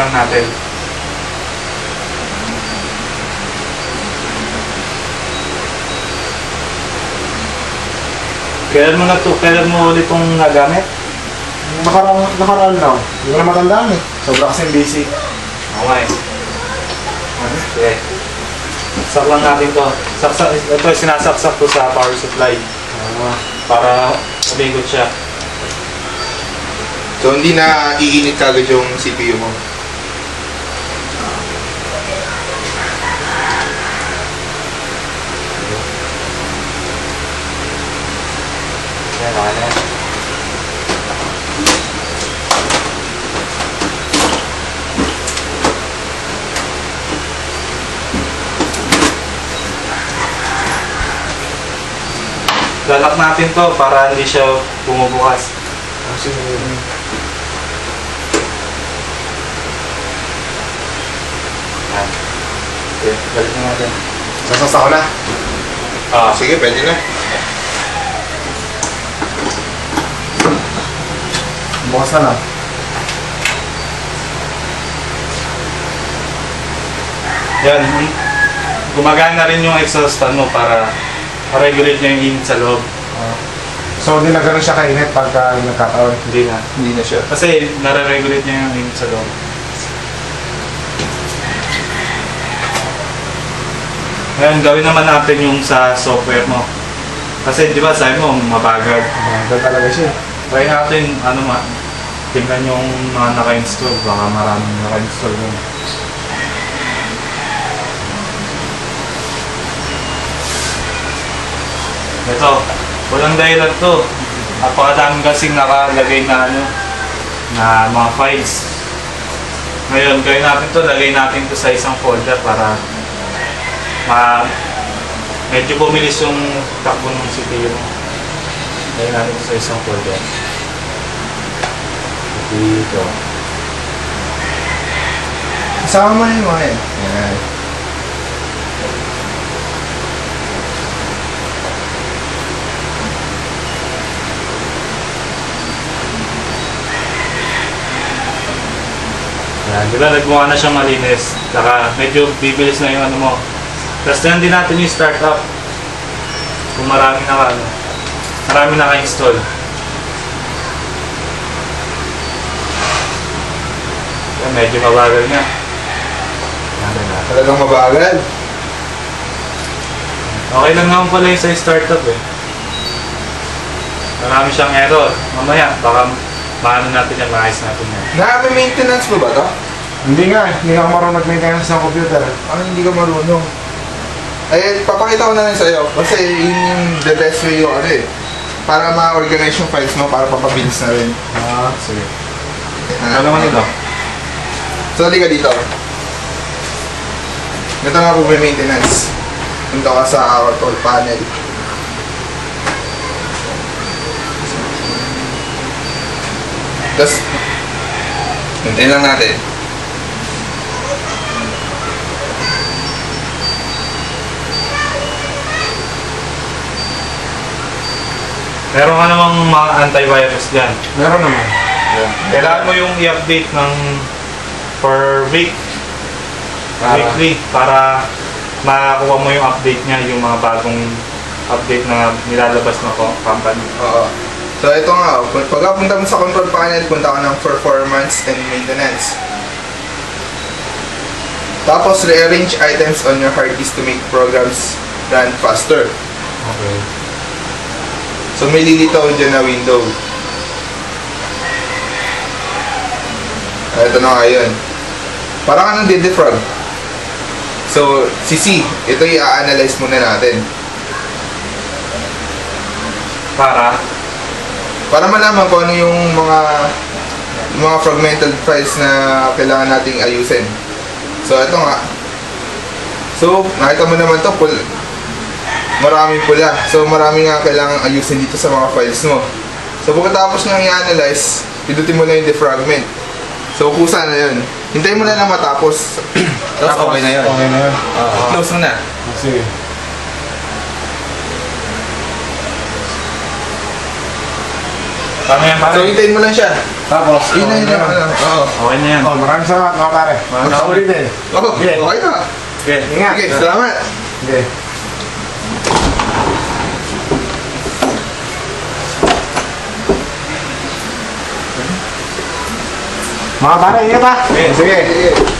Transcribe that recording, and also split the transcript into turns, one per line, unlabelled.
lang natin. Kailan mo ulit itong nagamit?
Nakaraan lang. Hindi ko na matandaan eh. Sobra kasing busy.
Okay. Okay. Saksak lang natin to. Ito sinasaksak to sa power supply. Para umigot siya.
So, hindi na iinit kagad yung CPU mo.
Yan, okay na yan. Lalak natin to para hindi siya bumubukas. Yan. Okay, balik na natin.
Sasasa ko na.
Sige, pwede na.
Bukas na lang.
Yan. Gumagana rin yung exhaust fan mo para ma-regulate niya yung init sa loob.
So, hindi na ganun siya kainit pagka nagkataon.
Hindi na.
Hindi na siya.
Kasi nare-regulate niya yung init sa loob. Ngayon, gawin naman natin yung sa software mo. Kasi di ba sabi mo, mabagal.
Maganda talaga siya.
Try natin, tingnan yung mga naka-install. Baka maraming naka-install mo. Ito, walang dahilan to. Napakadaming kasing nakalagay na na mga files. Ngayon, gawin natin to, lagay natin to sa isang folder para medyo bumilis yung takbo ng CPU mo. Lagay natin to sa isang folder. Dito.
Kasama mo na yung mga yan. Yan.
Yan, di ba nagmukha na siyang malinis. Saka medyo bibilis na yung ano mo. Tapos yan din natin yung startup. Kung marami naka-install. Yan, medyo mabagal nga. Yan na.
Talagang mabagal.
Okay lang naman pala yung sa startup eh. Marami siyang error. Mamaya, baka maano natin yan, maayos natin yan.
Na-maintenance mo ba to?
Hindi nga eh. Hindi ako marunong mag-maintenance ng computer.
Hindi ka marunong. Ay, papakita ko na lang sa'yo. Kasi yun yung the best way yung para ma-organize yung files mo para papabilis na rin.
Sige.
Ano naman ito?
So, halika dito. Ito nga po may maintenance. Punta ka sa control panel. Tapos, hintayin lang natin.
Meron ka namang mga antivirus dyan.
Meron naman.
Kailangan mo yung i-update ng per week. Weekly. Para makakuha mo yung update niya, yung mga bagong update na nilalabas na company.
Oo. So, ito nga. Pagkapunta mo sa control panel, punta ka ng performance and maintenance. Tapos, rearrange items on your hard disk to make programs run faster.
Okay.
So, may lilitaw dyan na window. Ito na nga yun. Parang ka nang didefrog. So, si ito i-analyze muna natin. Para malaman kung ano yung mga fragmented files na kailangan nating ayusin. So, ito nga. So, nakita mo naman to, maraming pula. So, marami nga kailangan ayusin dito sa mga files mo. So, pagkatapos nga i-analyze, pindutin mo na yung defragment. So, kusa na yun. Hintayin mo na lang matapos. Tapos, okay na yun.
Okay na yun.
Close mo na.
Sige.
Tama yan, pare.
So, hintayin mo lang siya.
Tapos,
Yun na yun lang. Oo.
Okay na yan.
Oh, maraming salamat mga pare. Sa ulitin.
Oo,
Okay.
okay na.
Okay.
Ingat.
Sige, salamat.
Okay. Mga pare, ingat ha.
Okay.
Sige.
Sige.